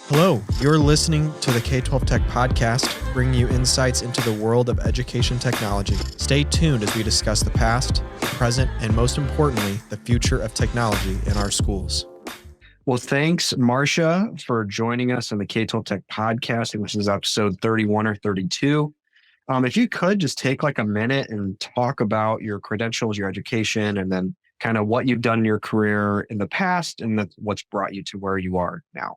Hello, you're listening to the K-12 Tech Podcast, bringing you insights into the world of education technology. Stay tuned as we discuss the past, the present, and most importantly, the future of technology in our schools. Well, thanks, Marsha, for joining us on the K-12 Tech Podcast. This is episode 31 or 32. If you could just take like a minute and talk about your credentials, your education, and then kind of what you've done in your career in the past and what's brought you to where you are now.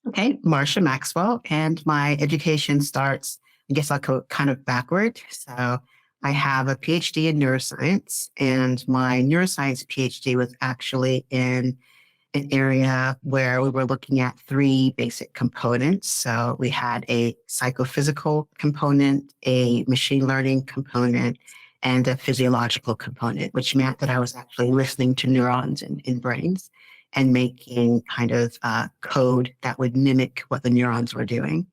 Okay, Marsha Maxwell, and my education starts, I guess I'll go kind of backward. So I have a PhD in neuroscience, and my neuroscience PhD was actually in an area where we were looking at three basic components. So we had a psychophysical component, a machine learning component, and a physiological component, which meant that I was actually listening to neurons in brains and making kind of code that would mimic what the neurons were doing.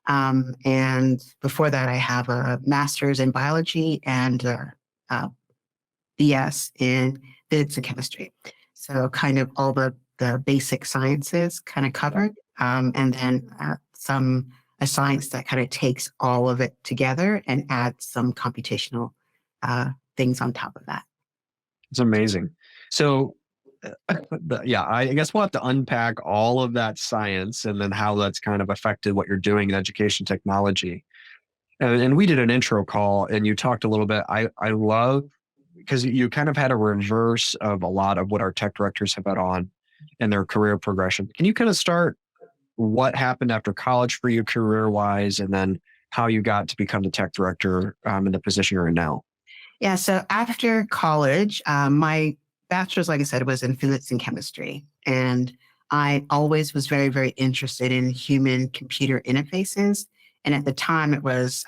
And before that, I have a master's in biology and a BS in physics and chemistry. So kind of all the basic sciences kind of covered. And then a science that kind of takes all of it together and adds some computational things on top of that. It's amazing. So I guess we'll have to unpack all of that science and then how that's kind of affected what you're doing in education technology. And we did an intro call and you talked a little bit. I love, because you kind of had a reverse of a lot of what our tech directors have had on in their career progression. Can you kind of start what happened after college for you career-wise, and then how you got to become the tech director in the position you're in now? Yeah, so after college, my bachelor's, like I said, was in physics and chemistry. And I always was very, very interested in human-computer interfaces. And at the time, it was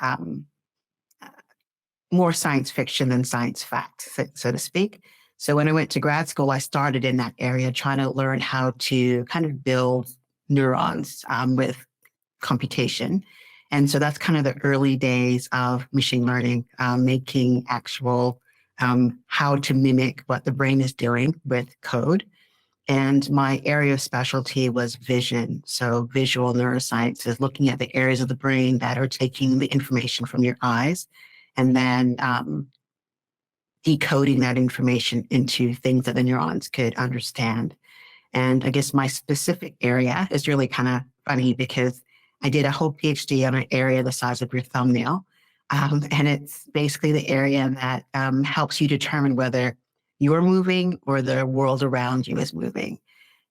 more science fiction than science fact, so to speak. So when I went to grad school, I started in that area trying to learn how to kind of build neurons with computation. And so that's kind of the early days of machine learning, making actual how to mimic what the brain is doing with code. And my area of specialty was vision. So visual neuroscience is looking at the areas of the brain that are taking the information from your eyes and then decoding that information into things that the neurons could understand. And I guess my specific area is really kind of funny because I did a whole PhD on an area the size of your thumbnail. And it's basically the area that helps you determine whether you're moving or the world around you is moving.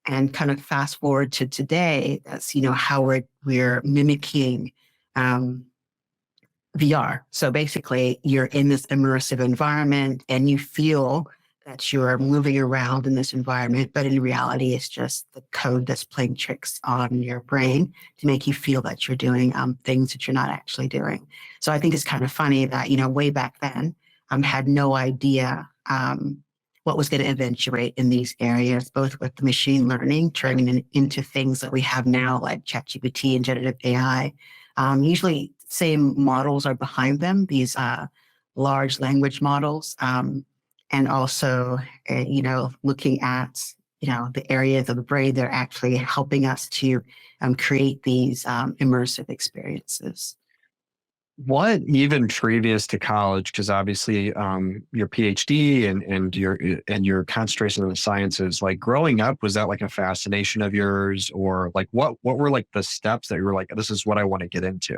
And kind of fast forward to today, that's, how we're mimicking VR. So basically, you're in this immersive environment and you feel that you're moving around in this environment, but in reality, it's just the code that's playing tricks on your brain to make you feel that you're doing things that you're not actually doing. So I think it's kind of funny that, way back then, had no idea what was going to eventuate in these areas, both with the machine learning, turning into things that we have now, like ChatGPT and generative AI. Usually, same models are behind them, these large language models. And also, looking at, the areas of the brain that are actually helping us to create these immersive experiences. What, even previous to college, because obviously your PhD and your concentration in the sciences, like growing up, was that like a fascination of yours, or like what were like the steps that you were like, this is what I want to get into?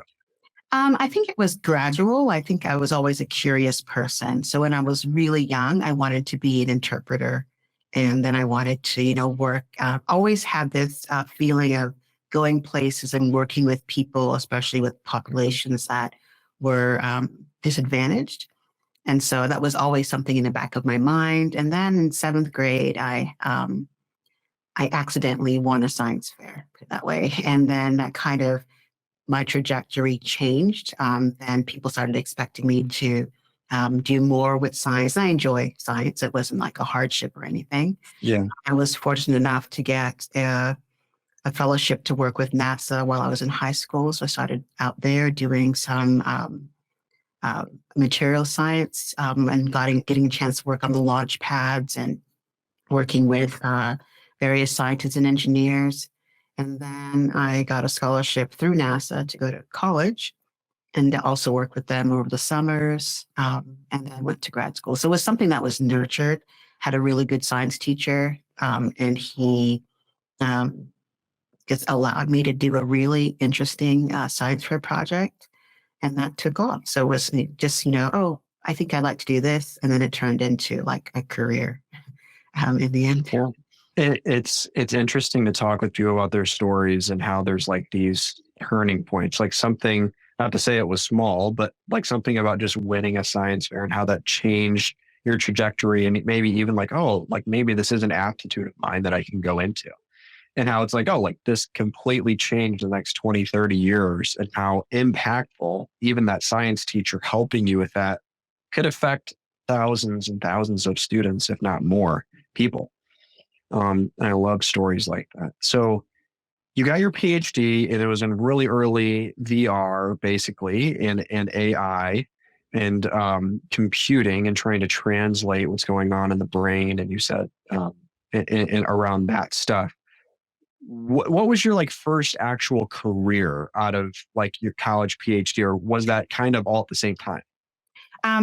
I think it was gradual. I think I was always a curious person. So when I was really young, I wanted to be an interpreter. And then I wanted to, work. Always had this feeling of going places and working with people, especially with populations that were disadvantaged. And so that was always something in the back of my mind. And then in seventh grade, I accidentally won a science fair, put it that way. And then that kind of my trajectory changed, and people started expecting me to do more with science. I enjoy science. It wasn't like a hardship or anything. Yeah. I was fortunate enough to get a fellowship to work with NASA while I was in high school. So I started out there doing some material science and getting a chance to work on the launch pads and working with various scientists and engineers. And then I got a scholarship through NASA to go to college and also work with them over the summers. And then went to grad school. So it was something that was nurtured, had a really good science teacher. And he um, just allowed me to do a really interesting science fair project. And that took off. So it was just, oh, I think I'd like to do this. And then it turned into like a career in the end. Yeah. It's interesting to talk with people about their stories and how there's like these turning points, like something, not to say it was small, but like something about just winning a science fair and how that changed your trajectory. And maybe even like, oh, like maybe this is an aptitude of mine that I can go into. And how it's like, oh, like this completely changed the next 20, 30 years, and how impactful even that science teacher helping you with that could affect thousands and thousands of students, if not more people. And I love stories like that. So you got your PhD, and it was in really early VR, basically, and AI and computing and trying to translate what's going on in the brain. And you said in around that stuff. What was your like first actual career out of like your college PhD, or was that kind of all at the same time?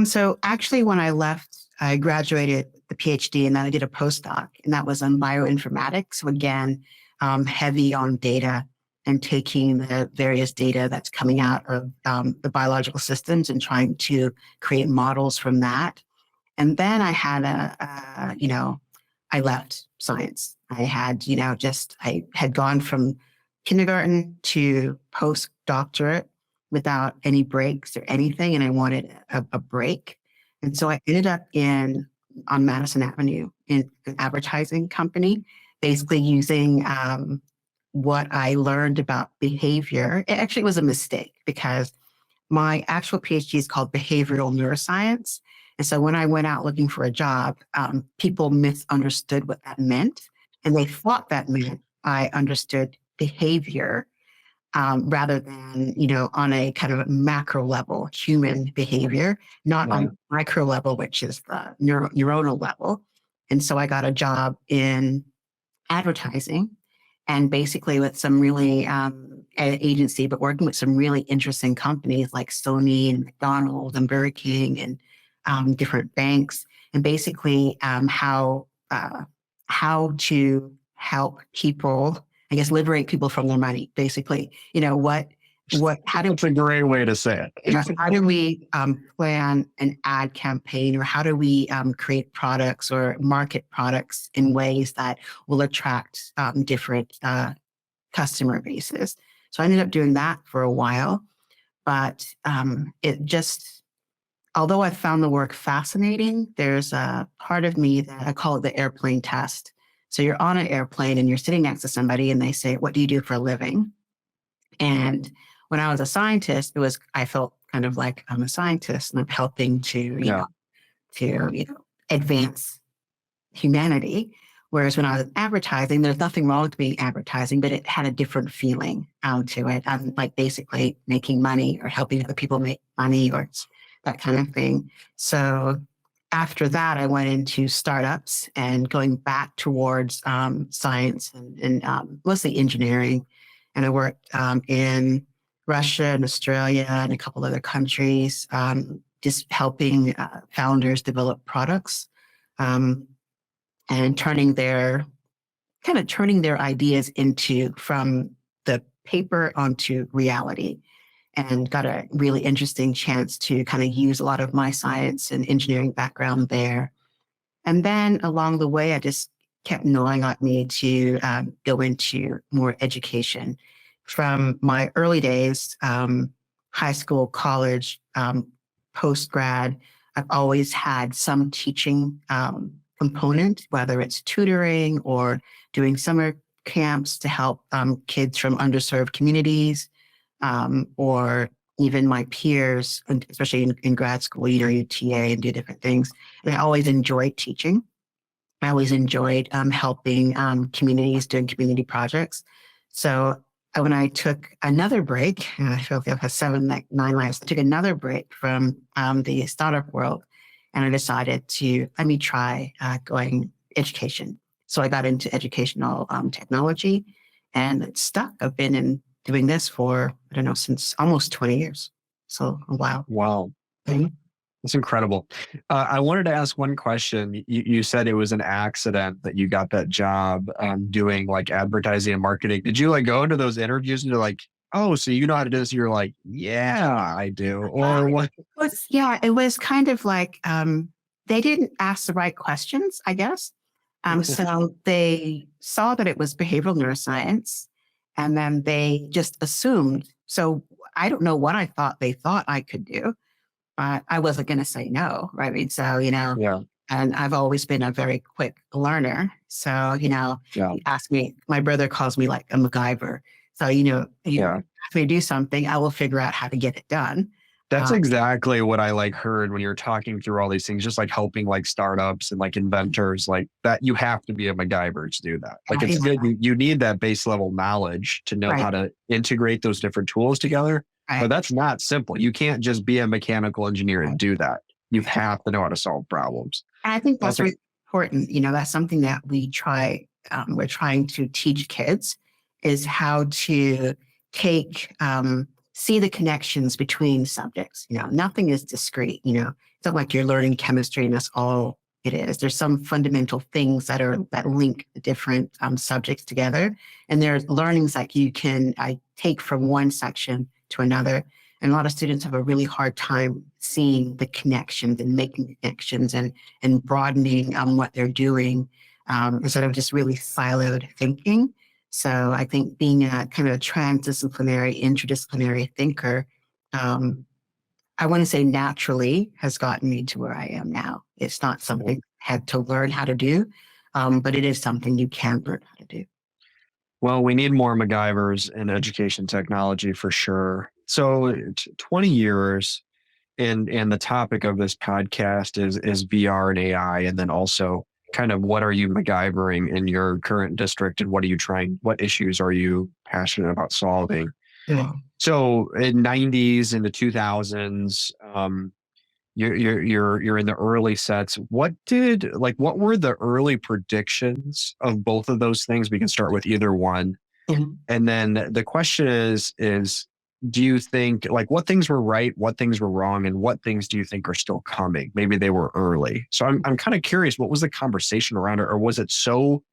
So actually, when I left, I graduated the PhD and then I did a postdoc, and that was on bioinformatics. So again, heavy on data and taking the various data that's coming out of the biological systems and trying to create models from that. And then I had I left science. I had, I had gone from kindergarten to postdoctorate without any breaks or anything. And I wanted a break. And so I ended up on Madison Avenue in an advertising company, basically using what I learned about behavior. It actually was a mistake because my actual PhD is called behavioral neuroscience. And so when I went out looking for a job, people misunderstood what that meant. And they thought that meant I understood behavior rather than, on a kind of macro level, human behavior, not on micro level, which is the neuronal level. And so I got a job in advertising and basically with some really agency, but working with some really interesting companies like Sony and McDonald's and Burger King and different banks, and basically how to help people, I guess, liberate people from their money. Basically, how do That's a great way to say it. how do we plan an ad campaign, or how do we create products or market products in ways that will attract different customer bases? So I ended up doing that for a while, but although I found the work fascinating, there's a part of me that I call it the airplane test. So you're on an airplane and you're sitting next to somebody and they say, "What do you do for a living?" And when I was a scientist, I felt kind of like I'm a scientist and I'm helping to advance humanity. Whereas when I was in advertising, there's nothing wrong with being advertising, but it had a different feeling to it. I'm like basically making money or helping other people make money or that kind of thing. So after that, I went into startups and going back towards science and mostly engineering. And I worked in Russia and Australia and a couple other countries, just helping founders develop products and turning their ideas from the paper onto reality. And got a really interesting chance to kind of use a lot of my science and engineering background there. And then along the way, I just kept gnawing at me to go into more education. From my early days, high school, college, post-grad, I've always had some teaching component, whether it's tutoring or doing summer camps to help kids from underserved communities, or even my peers, and especially in grad school, you TA and do different things. And I always enjoyed teaching. I always enjoyed helping communities doing community projects. So when I took another break, and I feel like I've had 9 lives, I took another break from the startup world, and I decided let me try going education. So I got into educational technology, and it's stuck. I've been doing this for, I don't know, since almost 20 years. So a while. Wow. Mhm. That's incredible. I wanted to ask one question. You said it was an accident that you got that job doing like advertising and marketing. Did you like go into those interviews and you're like, oh, so you know how to do this? You're like, yeah, I do. Or what? It was kind of like they didn't ask the right questions, I guess. So they saw that it was behavioral neuroscience, and then they just assumed. So I don't know what I thought they thought I could do, but I wasn't going to say no, right? I mean, so Yeah. and I've always been a very quick learner. So Yeah. you ask me. My brother calls me like a MacGyver. So you Yeah. ask me to do something, I will figure out how to get it done. That's Um, exactly what I like heard when you're talking through all these things, just like helping like startups and like inventors like that. You have to be a MacGyver to do that. Like it's yeah, good. You need that base level knowledge to know right, how to integrate those different tools together. But right. that's not simple. You can't just be a mechanical engineer and Right. do that. You have to know how to solve problems. And I think that's That's a, very important. That's something that we're trying to teach kids is how to take, see the connections between subjects. Nothing is discrete. It's not like you're learning chemistry and that's all it is. There's some fundamental things that link the different subjects together. And there's learnings that I take from one section to another. And a lot of students have a really hard time seeing the connections and making connections and broadening what they're doing instead of just really siloed thinking. So I think being a kind of a transdisciplinary, interdisciplinary thinker, um, I want to say naturally has gotten me to where I am now. It's not something I had to learn how to do, but it is something you can learn how to do. well, we need more MacGyvers in education technology for sure. So 20 years. And the topic of this podcast is VR and AI, and then also kind of what are you MacGyvering in your current district, and what issues are you passionate about solving? Yeah. So in '90s and the 2000s, you're in the early sets. What were the early predictions of both of those things? We can start with either one. Mhm. And then the question is do you think like what things were right, what things were wrong, and what things do you think are still coming? Maybe they were early. So I'm kind of curious, what was the conversation around it, or was it so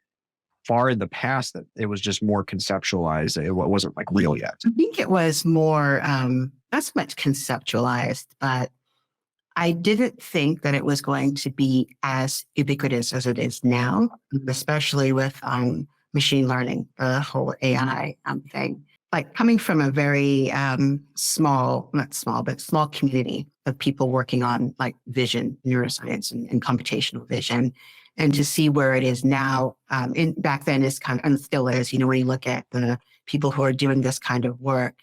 far in the past that it was just more conceptualized? It wasn't like real yet. I think it was more, not so much conceptualized, but I didn't think that it was going to be as ubiquitous as it is now, especially with machine learning, the whole AI thing. Like coming from a very small, not small, but small community of people working on like vision, neuroscience, and computational vision, and to see where it is now. Back then is kind of, and still is. When you look at the people who are doing this kind of work,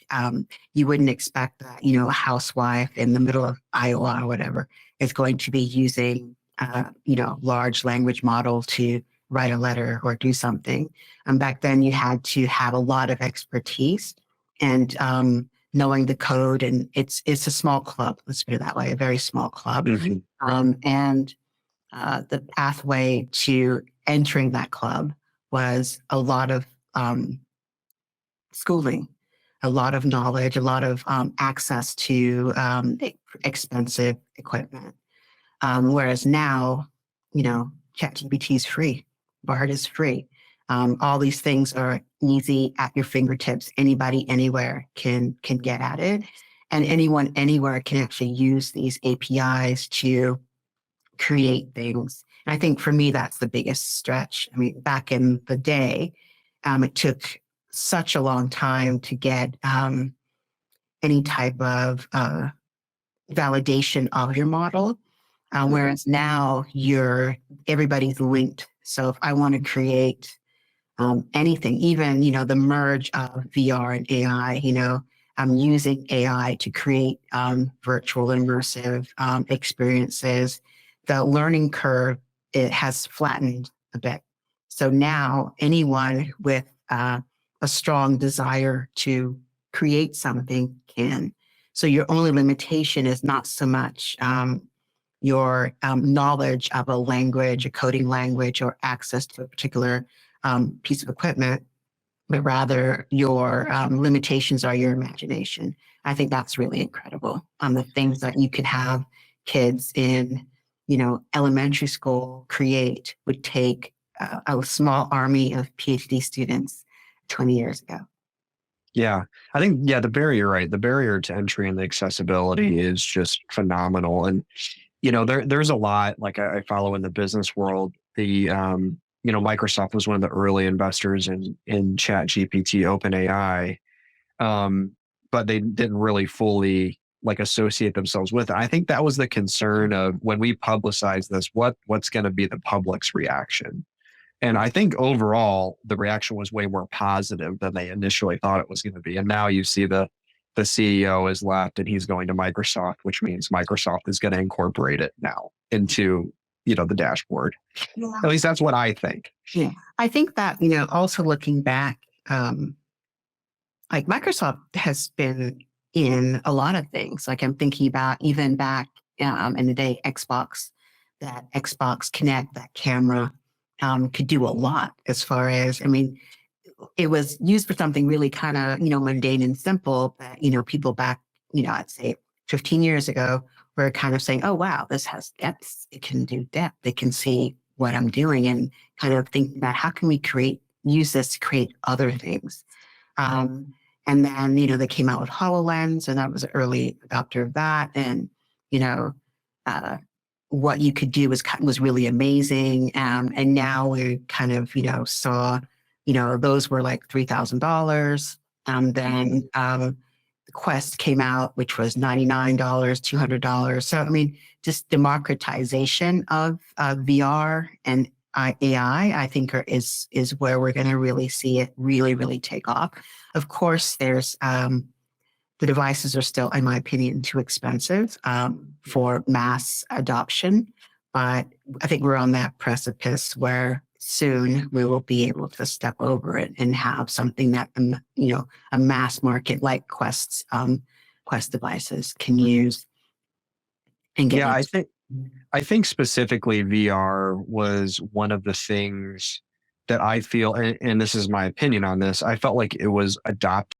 you wouldn't expect that, a housewife in the middle of Iowa or whatever is going to be using, large language model to write a letter or do something. And back then you had to have a lot of expertise and knowing the code. And it's a small club, let's put it that way, a very small club. Mhm. And the pathway to entering that club was a lot of schooling, a lot of knowledge, a lot of access to expensive equipment. Whereas now, ChatGPT is free, BARD is free. All these things are easy at your fingertips. Anybody, anywhere can get at it, and anyone, anywhere can actually use these APIs to create things. And I think for me, that's the biggest stretch. I mean, back in the day, it took such a long time to get any type of validation of your model. Whereas now everybody's linked. So if I want to create anything, even, the merge of VR and AI, I'm using AI to create virtual immersive experiences. The learning curve, it has flattened a bit. So now anyone with a strong desire to create something can. So your only limitation is not so much your knowledge of a language, a coding language, or access to a particular piece of equipment, but rather your limitations are your imagination. I think that's really incredible. The things that you could have kids in, elementary school create would take a small army of PhD students 20 years ago. Yeah, I think, the barrier, right? The barrier to entry and the accessibility is just phenomenal. And, there's a lot, like I follow in the business world. Microsoft was one of the early investors in Chat GPT, OpenAI, but they didn't really fully like associate themselves with it. I think that was the concern of when we publicize this, what's going to be the public's reaction. And I think overall, the reaction was way more positive than they initially thought it was going to be. And now you see the CEO has left and he's going to Microsoft, which means Microsoft is going to incorporate it now into, the dashboard. Yeah. At least that's what I think. Yeah. I think that, also looking back, like Microsoft has been in a lot of things. Like I'm thinking about even back in the day, that Xbox Connect, that camera could do a lot as far as, it was used for something really kind of, mundane and simple, but, people back, I'd say 15 years ago were kind of saying, oh, wow, this has depth. It can do depth. It can see what I'm doing, and kind of thinking about how can we use this to create other things. And then, they came out with HoloLens, and I was an early adopter of that. And, what you could do was really amazing. And now we kind of, saw, those were like $3,000. Then the Quest came out, which was $99, $200. So, just democratization of VR and AI, I think is where we're going to really see it really, really take off. Of course, there's the devices are still, in my opinion, too expensive for mass adoption. But I think we're on that precipice where soon we will be able to step over it and have something that, a mass market like Quest devices can use. And get Yeah, I think specifically VR was one of the things that I feel, and this is my opinion on this, I felt like it was adopted